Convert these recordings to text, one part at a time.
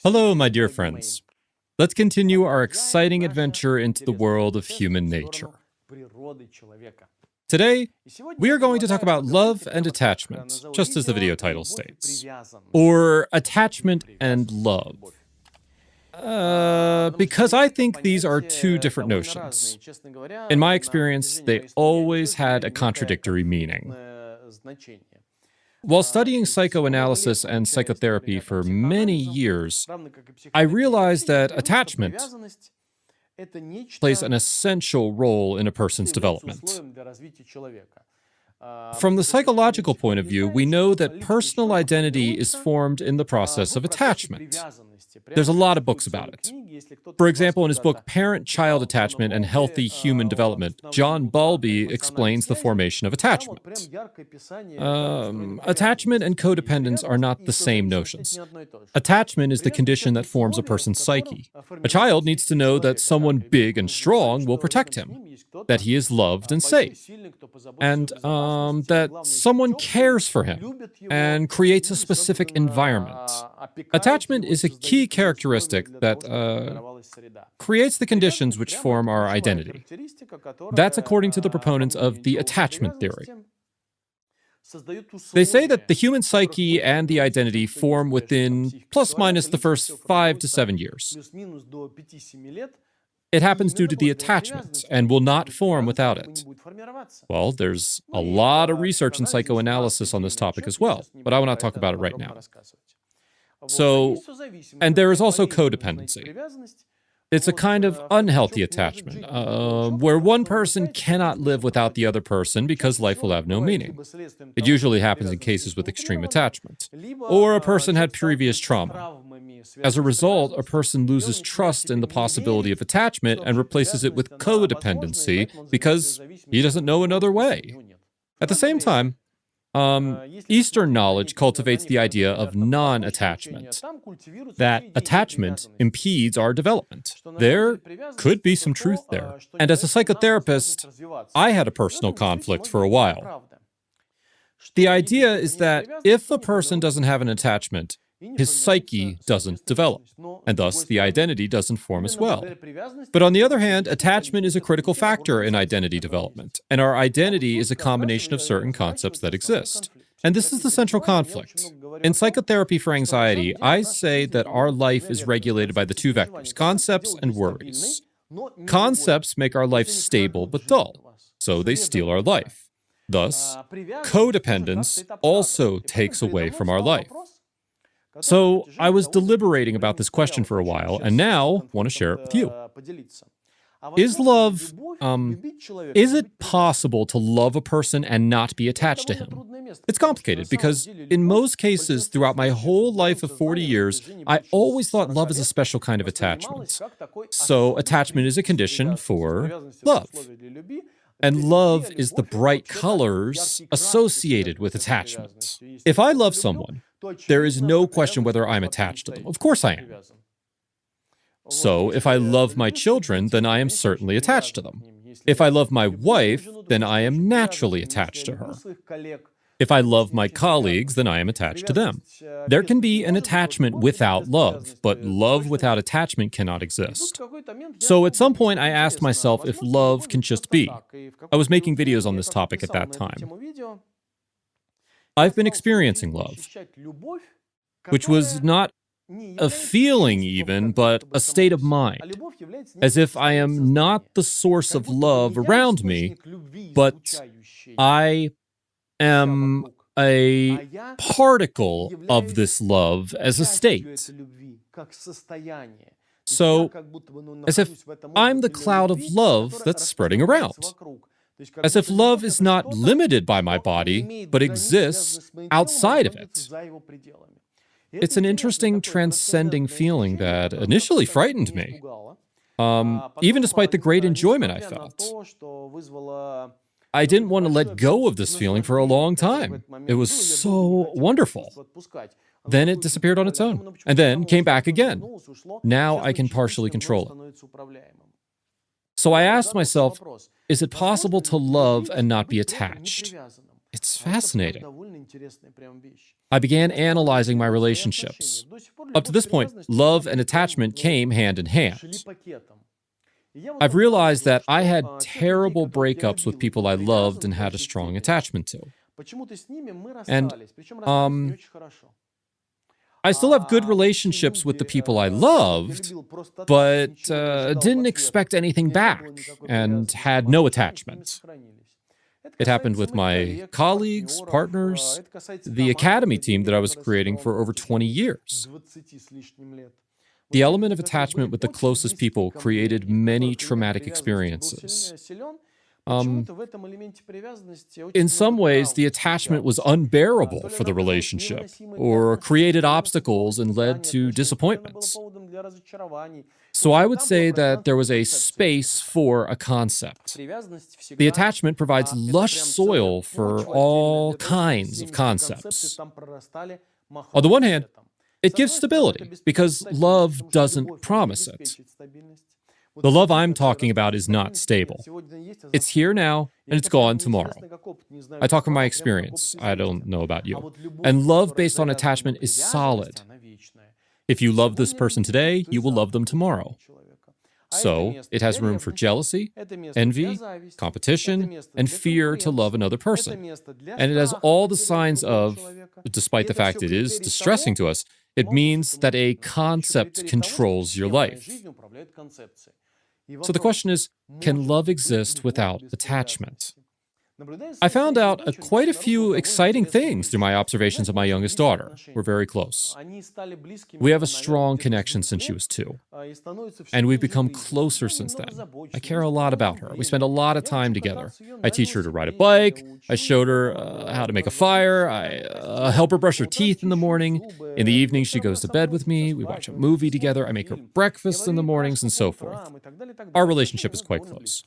Hello, my dear friends. Let's continue our exciting adventure into the world of human nature. Today, we are going to talk about love and attachment, just as the video title states. Or attachment and love. Because I think these are two different notions. In my experience, they always had a contradictory meaning. While studying psychoanalysis and psychotherapy for many years, I realized that attachment plays an essential role in a person's development. From the psychological point of view, we know that personal identity is formed in the process of attachment. There's a lot of books about it. For example, in his book Parent-Child Attachment and Healthy Human Development, John Bowlby explains the formation of attachment. Attachment and codependence are not the same notions. Attachment is the condition that forms a person's psyche. A child needs to know that someone big and strong will protect him, that he is loved and safe, and that someone cares for him and creates a specific environment. Attachment is a key characteristic that creates the conditions which form our identity. That's according to the proponents of the attachment theory. They say that the human psyche and the identity form within plus minus the first 5 to 7 years. It happens due to the attachment and will not form without it. Well, there's a lot of research in psychoanalysis on this topic as well, but I will not talk about it right now. And there is also codependency. It's a kind of unhealthy attachment, where one person cannot live without the other person because life will have no meaning. It usually happens in cases with extreme attachment, or a person had previous trauma. As a result, a person loses trust in the possibility of attachment and replaces it with codependency because he doesn't know another way. At the same time, Eastern knowledge cultivates the idea of non-attachment, that attachment impedes our development. There could be some truth there. And as a psychotherapist, I had a personal conflict for a while. The idea is that if a person doesn't have an attachment, his psyche doesn't develop, and thus the identity doesn't form as well. But on the other hand, attachment is a critical factor in identity development, and our identity is a combination of certain concepts that exist. And this is the central conflict. In psychotherapy for anxiety, I say that our life is regulated by the two vectors, concepts and worries. Concepts make our life stable but dull, so they steal our life. Thus, codependence also takes away from our life. So I was deliberating about this question for a while, and now want to share it with you. Is love, is it possible to love a person and not be attached to him? It's complicated because in most cases throughout my whole life of 40 years, I always thought love is a special kind of attachment. So attachment is a condition for love. And love is the bright colors associated with attachment. If I love someone, there is no question whether I'm attached to them. Of course I am. So, if I love my children, then I am certainly attached to them. If I love my wife, then I am naturally attached to her. If I love my colleagues, then I am attached to them. There can be an attachment without love, but love without attachment cannot exist. So at some point I asked myself if love can just be. I was making videos on this topic at that time. I've been experiencing love, which was not a feeling even, but a state of mind, as if I am not the source of love around me, but I am a particle of this love as a state. So, as if I'm the cloud of love that's spreading around. As if love is not limited by my body, but exists outside of it. It's an interesting transcending feeling that initially frightened me, even despite the great enjoyment I felt. I didn't want to let go of this feeling for a long time. It was so wonderful. Then it disappeared on its own, and then came back again. Now I can partially control it. So I asked myself, is it possible to love and not be attached? It's fascinating. I began analyzing my relationships. Up to this point, love and attachment came hand in hand. I've realized that I had terrible breakups with people I loved and had a strong attachment to. And I still have good relationships with the people I loved, but didn't expect anything back and had no attachment. It happened with my colleagues, partners, the academy team that I was creating for over 20 years. The element of attachment with the closest people created many traumatic experiences. In some ways, the attachment was unbearable for the relationship, or created obstacles and led to disappointments. So I would say that there was a space for a concept. The attachment provides lush soil for all kinds of concepts. On the one hand, it gives stability because love doesn't promise it. The love I'm talking about is not stable. It's here now, and it's gone tomorrow. I talk from my experience. I don't know about you. And love based on attachment is solid. If you love this person today, you will love them tomorrow. So, it has room for jealousy, envy, competition, and fear to love another person. And it has all the signs of, despite the fact it is distressing to us, it means that a concept controls your life. So the question is, can love exist without attachment? I found out quite a few exciting things through my observations of my youngest daughter. We're very close. We have a strong connection since she was 2. And we've become closer since then. I care a lot about her. We spend a lot of time together. I teach her to ride a bike. I showed her how to make a fire. I help her brush her teeth in the morning. In the evening, she goes to bed with me. We watch a movie together. I make her breakfast in the mornings and so forth. Our relationship is quite close.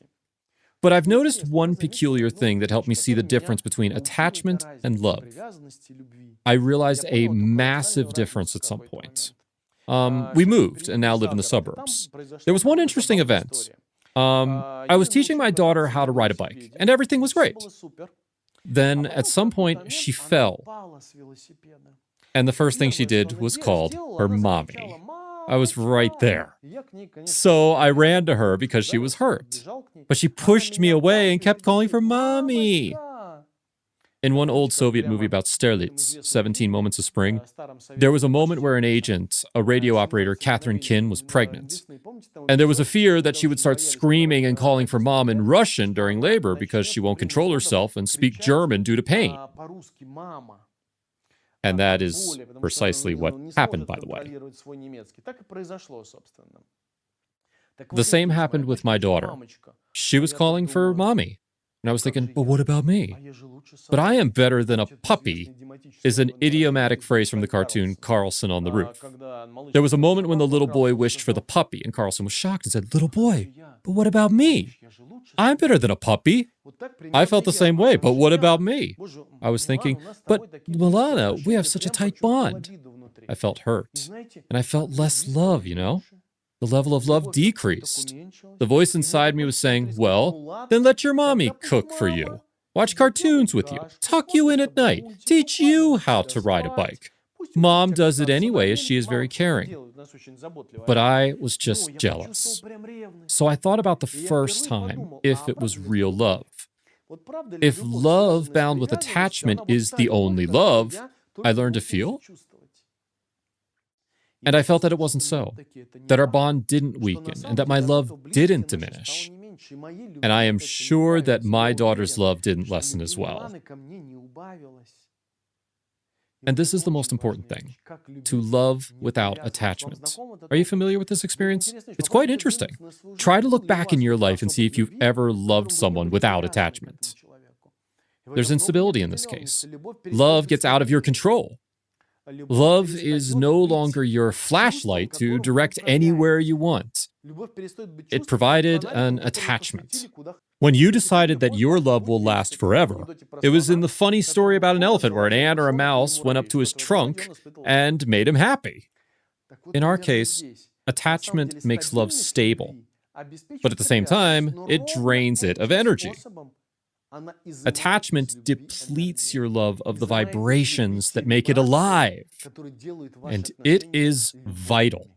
But I've noticed one peculiar thing that helped me see the difference between attachment and love. I realized a massive difference at some point. We moved and now live in the suburbs. There was one interesting event. I was teaching my daughter how to ride a bike, and everything was great. Then, at some point, she fell. And the first thing she did was called her mommy. I was right there. So I ran to her because she was hurt. But she pushed me away and kept calling for mommy. In one old Soviet movie about Sterlitz, 17 Moments of Spring, there was a moment where an agent, a radio operator, Catherine Kin, was pregnant. And there was a fear that she would start screaming and calling for mom in Russian during labor because she won't control herself and speak German due to pain. And that is precisely what happened, by the way. The same happened with my daughter. She was calling for mommy. And I was thinking, but what about me? But I am better than a puppy is an idiomatic phrase from the cartoon Carlson on the Roof. There was a moment when the little boy wished for the puppy, and Carlson was shocked and said, little boy, but what about me? I'm better than a puppy. I felt the same way, but what about me? I was thinking, but Milana, we have such a tight bond. I felt hurt, and I felt less love, you know? The level of love decreased. The voice inside me was saying, well, then let your mommy cook for you. Watch cartoons with you. Tuck you in at night. Teach you how to ride a bike. Mom does it anyway, as she is very caring. But I was just jealous. So I thought about the first time, if it was real love. If love bound with attachment is the only love I learned to feel, and I felt that it wasn't so, that our bond didn't weaken, and that my love didn't diminish. And I am sure that my daughter's love didn't lessen as well. And this is the most important thing, to love without attachment. Are you familiar with this experience? It's quite interesting. Try to look back in your life and see if you've ever loved someone without attachment. There's instability in this case. Love gets out of your control. Love is no longer your flashlight to direct anywhere you want. It provided an attachment. When you decided that your love will last forever, it was in the funny story about an elephant where an ant or a mouse went up to his trunk and made him happy. In our case, attachment makes love stable, but at the same time, it drains it of energy. Attachment depletes your love of the vibrations that make it alive, and it is vital.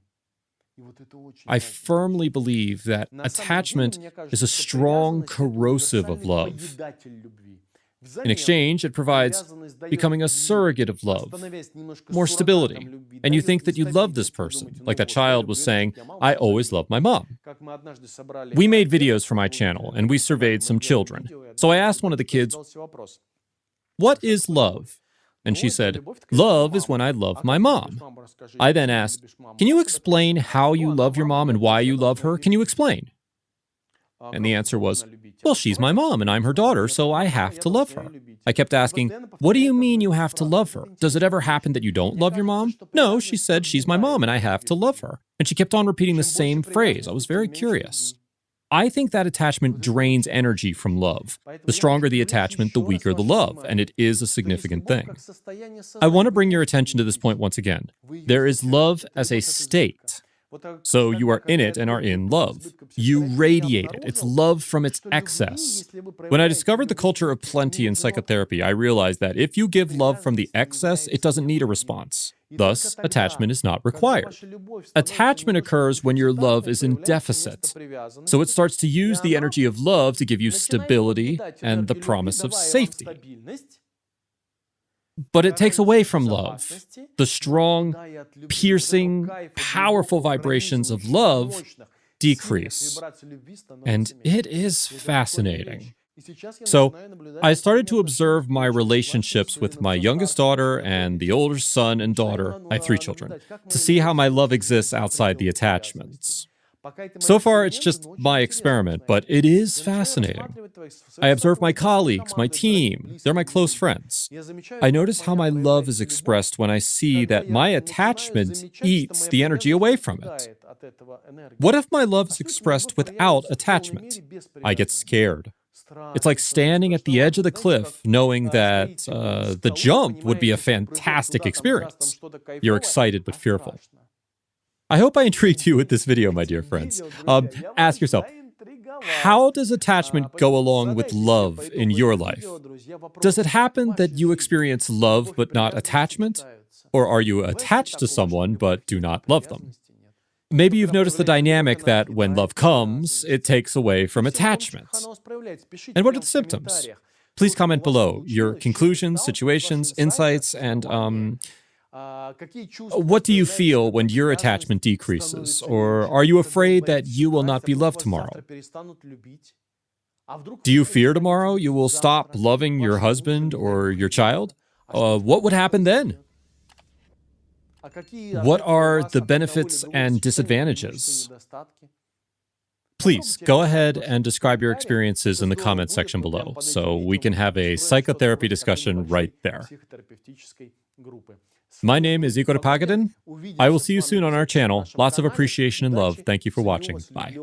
I firmly believe that attachment is a strong corrosive of love. In exchange, it provides becoming a surrogate of love, more stability, and you think that you love this person, like that child was saying, "I always loved my mom." We made videos for my channel, and we surveyed some children. So I asked one of the kids, "What is love?" And she said, "Love is when I love my mom." I then asked, "Can you explain how you love your mom and why you love her? Can you explain?" And the answer was, "Well, she's my mom and I'm her daughter, so I have to love her." I kept asking, "What do you mean you have to love her? Does it ever happen that you don't love your mom?" "No," she said, "she's my mom and I have to love her." And she kept on repeating the same phrase. I was very curious. I think that attachment drains energy from love. The stronger the attachment, the weaker the love, and it is a significant thing. I want to bring your attention to this point once again. There is love as a state. So you are in it and are in love. You radiate it. It's love from its excess. When I discovered the culture of plenty in psychotherapy, I realized that if you give love from the excess, it doesn't need a response. Thus, attachment is not required. Attachment occurs when your love is in deficit. So it starts to use the energy of love to give you stability and the promise of safety. But it takes away from love. The strong, piercing, powerful vibrations of love decrease. And it is fascinating. So I started to observe my relationships with my youngest daughter and the older son and daughter, I have 3 children, to see how my love exists outside the attachments. So far, it's just my experiment, but it is fascinating. I observe my colleagues, my team, they're my close friends. I notice how my love is expressed when I see that my attachment eats the energy away from it. What if my love is expressed without attachment? I get scared. It's like standing at the edge of the cliff knowing that the jump would be a fantastic experience. You're excited but fearful. I hope I intrigued you with this video, my dear friends. Ask yourself, how does attachment go along with love in your life? Does it happen that you experience love but not attachment? Or are you attached to someone but do not love them? Maybe you've noticed the dynamic that when love comes, it takes away from attachment. And what are the symptoms? Please comment below your conclusions, situations, insights, and what do you feel when your attachment decreases? Or are you afraid that you will not be loved tomorrow? Do you fear tomorrow you will stop loving your husband or your child? What would happen then? What are the benefits and disadvantages? Please go ahead and describe your experiences in the comment section below so we can have a psychotherapy discussion right there. My name is Igor Pagadin. I will see you soon on our channel. Lots of appreciation and love. Thank you for watching. Bye.